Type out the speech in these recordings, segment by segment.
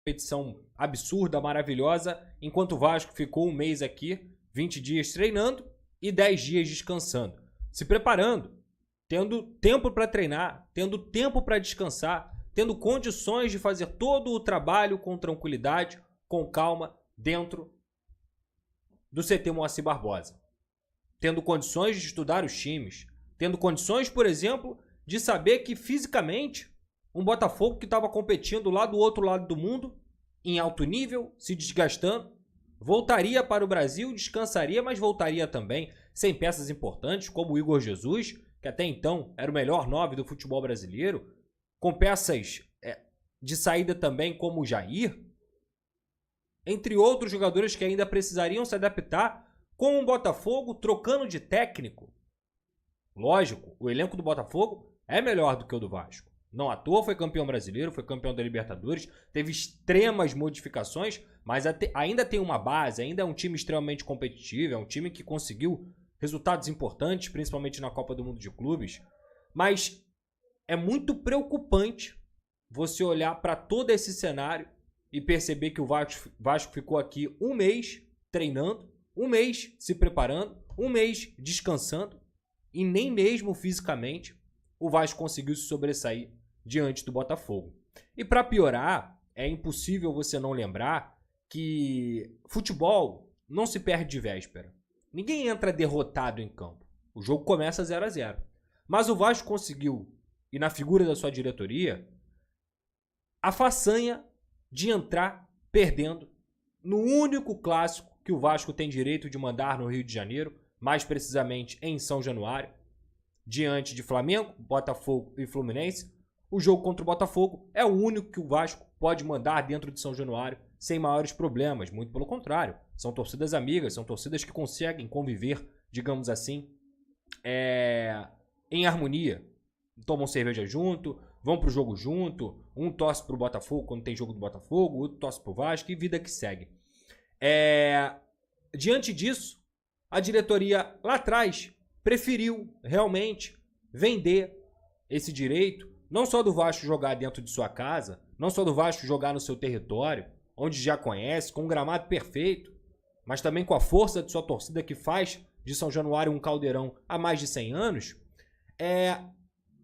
competição absurda, maravilhosa, enquanto o Vasco ficou um mês aqui, 20 dias treinando e 10 dias descansando, se preparando, tendo tempo para treinar, tendo tempo para descansar, tendo condições de fazer todo o trabalho com tranquilidade, com calma, dentro do CT Moacir Barbosa. Tendo condições de estudar os times, tendo condições, por exemplo, de saber que fisicamente um Botafogo que estava competindo lá do outro lado do mundo, em alto nível, se desgastando, voltaria para o Brasil, descansaria, mas voltaria também sem peças importantes, como o Igor Jesus, que até então era o melhor 9 do futebol brasileiro, com peças de saída também como o Jair, entre outros jogadores que ainda precisariam se adaptar com o Botafogo trocando de técnico. Lógico, o elenco do Botafogo é melhor do que o do Vasco. Não à toa foi campeão brasileiro, foi campeão da Libertadores, teve extremas modificações, mas ainda tem uma base, ainda é um time extremamente competitivo, é um time que conseguiu resultados importantes, principalmente na Copa do Mundo de Clubes. Mas é muito preocupante você olhar para todo esse cenário e perceber que o Vasco ficou aqui um mês treinando, um mês se preparando, um mês descansando, e nem mesmo fisicamente o Vasco conseguiu se sobressair diante do Botafogo. E para piorar, é impossível você não lembrar que futebol não se perde de véspera. Ninguém entra derrotado em campo. O jogo começa 0-0. Mas o Vasco conseguiu, e na figura da sua diretoria, a façanha de entrar perdendo no único clássico que o Vasco tem direito de mandar no Rio de Janeiro, mais precisamente em São Januário, diante de Flamengo, Botafogo e Fluminense. O jogo contra o Botafogo é o único que o Vasco pode mandar dentro de São Januário sem maiores problemas, muito pelo contrário. São torcidas amigas, são torcidas que conseguem conviver, digamos assim, em harmonia. Tomam cerveja junto, vão pro jogo junto, um torce pro Botafogo quando tem jogo do Botafogo, outro torce pro Vasco e vida que segue. Diante disso, a diretoria lá atrás preferiu realmente vender esse direito, não só do Vasco jogar dentro de sua casa, não só do Vasco jogar no seu território, onde já conhece, com um gramado perfeito, mas também com a força de sua torcida que faz de São Januário um caldeirão há mais de 100 anos,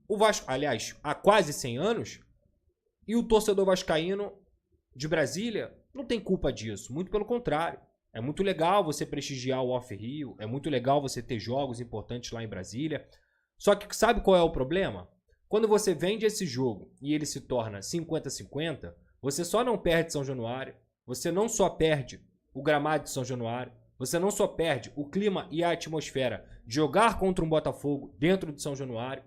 o Vasco, aliás, há quase 100 anos, e o torcedor vascaíno de Brasília não tem culpa disso, muito pelo contrário. É muito legal você prestigiar o Off-Rio, é muito legal você ter jogos importantes lá em Brasília. Só que sabe qual é o problema? Quando você vende esse jogo e ele se torna 50-50, você só não perde São Januário, você não só perde o gramado de São Januário, você não só perde o clima e a atmosfera de jogar contra um Botafogo dentro de São Januário,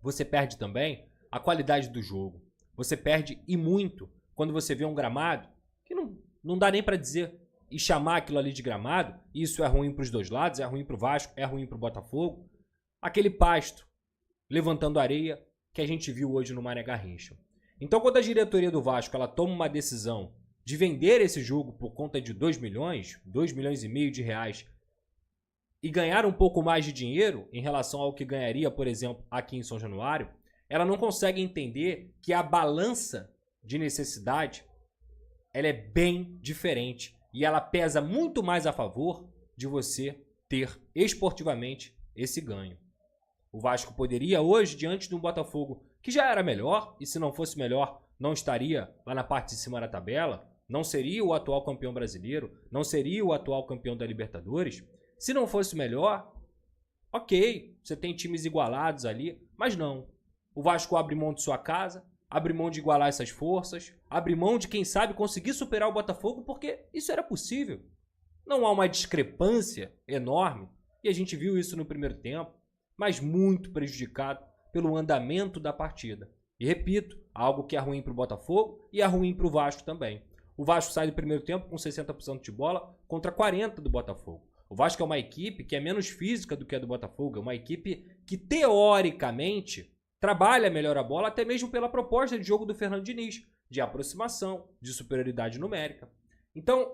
você perde também a qualidade do jogo. Você perde e muito quando você vê um gramado que não dá nem para dizer e chamar aquilo ali de gramado. Isso é ruim para os dois lados, é ruim para o Vasco, é ruim para o Botafogo. Aquele pasto levantando areia que a gente viu hoje no Mané Garrincha. Então, quando a diretoria do Vasco ela toma uma decisão de vender esse jogo por conta de 2 milhões e meio de reais e ganhar um pouco mais de dinheiro em relação ao que ganharia, por exemplo, aqui em São Januário, ela não consegue entender que a balança de necessidade ela é bem diferente e ela pesa muito mais a favor de você ter esportivamente esse ganho. O Vasco poderia hoje, diante de um Botafogo que já era melhor, e se não fosse melhor, não estaria lá na parte de cima da tabela, não seria o atual campeão brasileiro, não seria o atual campeão da Libertadores. Se não fosse melhor, ok, você tem times igualados ali, mas não. O Vasco abre mão de sua casa, abre mão de igualar essas forças, abre mão de, quem sabe, conseguir superar o Botafogo, porque isso era possível. Não há uma discrepância enorme, e a gente viu isso no primeiro tempo, mas muito prejudicado pelo andamento da partida. E repito, algo que é ruim para o Botafogo e é ruim para o Vasco também. O Vasco sai do primeiro tempo com 60% de bola contra 40% do Botafogo. O Vasco é uma equipe que é menos física do que a do Botafogo, é uma equipe que, teoricamente, trabalha melhor a bola, até mesmo pela proposta de jogo do Fernando Diniz, de aproximação, de superioridade numérica. Então,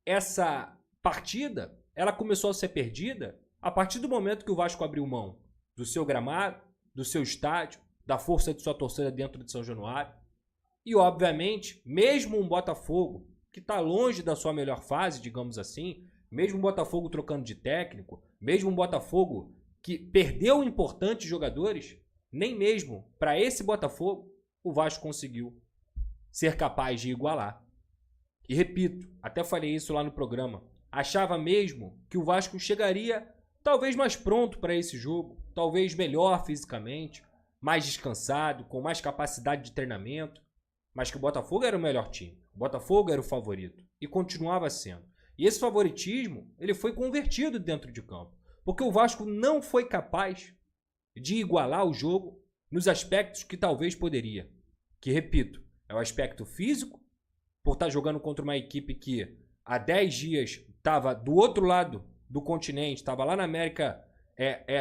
essa partida, ela começou a ser perdida a partir do momento que o Vasco abriu mão do seu gramado, do seu estádio, da força de sua torcida dentro de São Januário, E, obviamente, mesmo um Botafogo que está longe da sua melhor fase, digamos assim, mesmo um Botafogo trocando de técnico, mesmo um Botafogo que perdeu importantes jogadores, nem mesmo para esse Botafogo o Vasco conseguiu ser capaz de igualar. E repito, até falei isso lá no programa, achava mesmo que o Vasco chegaria talvez mais pronto para esse jogo, talvez melhor fisicamente, mais descansado, com mais capacidade de treinamento, mas que o Botafogo era o melhor time, o Botafogo era o favorito e continuava sendo. E esse favoritismo, ele foi convertido dentro de campo, porque o Vasco não foi capaz de igualar o jogo nos aspectos que talvez poderia. Que, repito, é o aspecto físico, por estar jogando contra uma equipe que há 10 dias estava do outro lado do continente, estava lá na América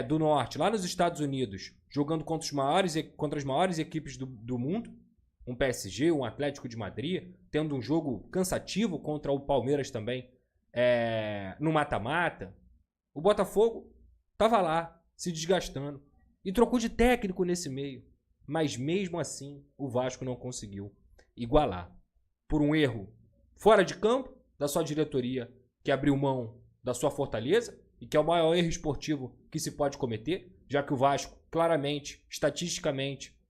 do Norte, lá nos Estados Unidos, jogando contra as maiores equipes do mundo, um PSG, um Atlético de Madrid, tendo um jogo cansativo contra o Palmeiras também, no mata-mata. O Botafogo estava lá, se desgastando, e trocou de técnico nesse meio. Mas mesmo assim, o Vasco não conseguiu igualar. Por um erro fora de campo da sua diretoria, que abriu mão da sua fortaleza, e que é o maior erro esportivo que se pode cometer, já que o Vasco, claramente, estatisticamente,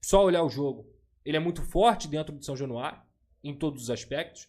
só olhar o jogo, ele é muito forte dentro do São Januário, em todos os aspectos,